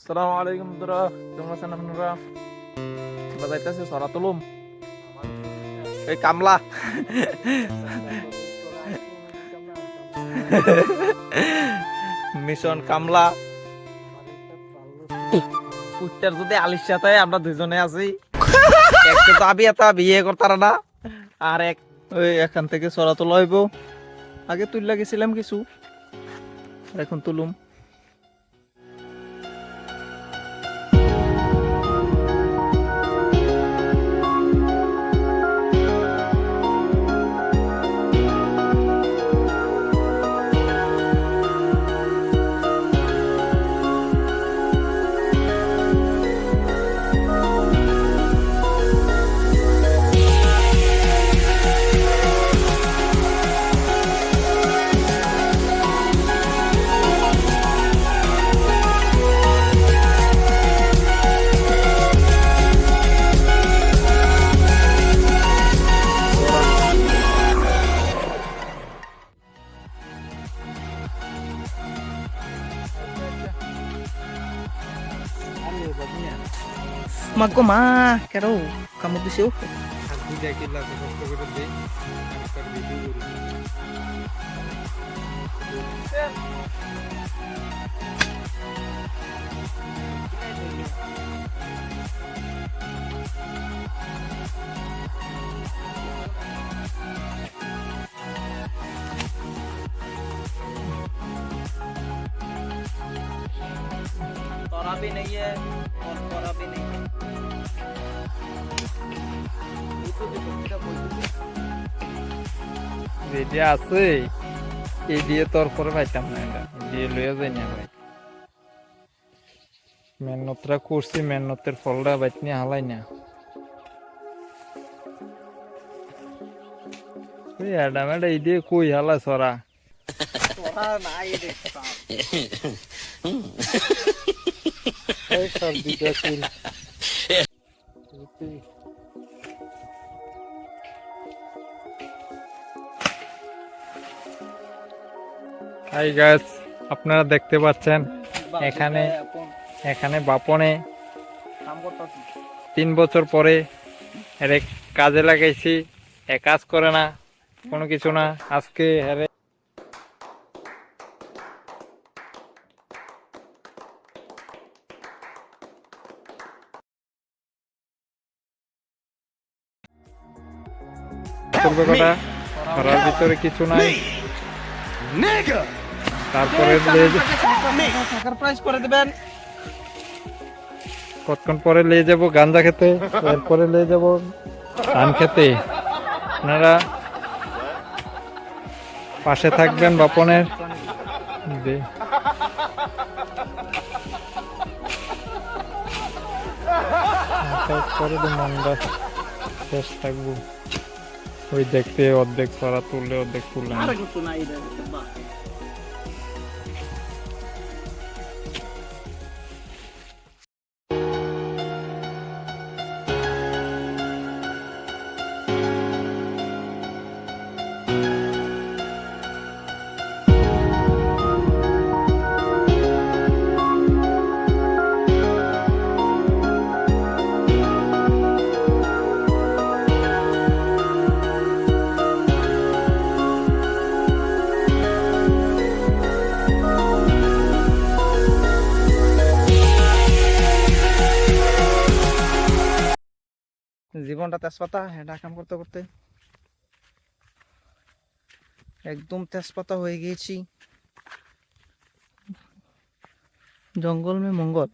আসসালামু আলাইকুম বন্ধুরা, কেমন আছেন আপনারা? বাজাইতেছি সরা তুলুম এই কামলা মিশন কামলা পুত্রের যদি আলির সাথে আমরা দুজনে আছি। একটা তো আবি এটা বিয়ে করতার না, আর এক ওই এখান থেকে সরা তোলা হইব। আগে তুললা গেছিলাম কিছু, এখন তুলুম। Magko ma, karo kamu tuh sih. तोरा भी नहीं है और तोरा भी नहीं है। যেটা আছে এই দিয়ে তোর পরে পাইতাম না, এটা দিয়ে লইয়া যাই না ভাই। মেহনতরা করছি, মেহনতের ফলটা বাইতনি হালাই না। ওই অ্যাডাম এটা এই দিয়ে কই হালা সরা तोरा ना ये देखता এই সব দিটা কুল হাই গাইস, আপনারা দেখতে পাচ্ছেন এখানে এখানে বাপনে काम करता 3 বছর পরে এর কাজে লাগাইছি। এ কাজ করে না, কোনো কিছু না। আজকে হেরে কথা ঘরের ভিতরে কিছু নাই। তারপরে টাকার প্রাইস করে দিবেন। কতক্ষণ পরে নিয়ে যাব গাঞ্জা খেতে, এরপরে নিয়ে যাব ধান খেতে। আপনারা পাশে থাকবেন বাপনের। পরে মনটা শেষ থাকবো। ওই দেখতে অর্ধেক ছড়া তুললে অর্ধেক তুললে আর কিছু নাই রে বাবা। জীবনটা তেজপাতা, এটা কাম করতে করতে একদম তেজপাতা হয়ে গিয়েছি। জঙ্গল মে মঙ্গল।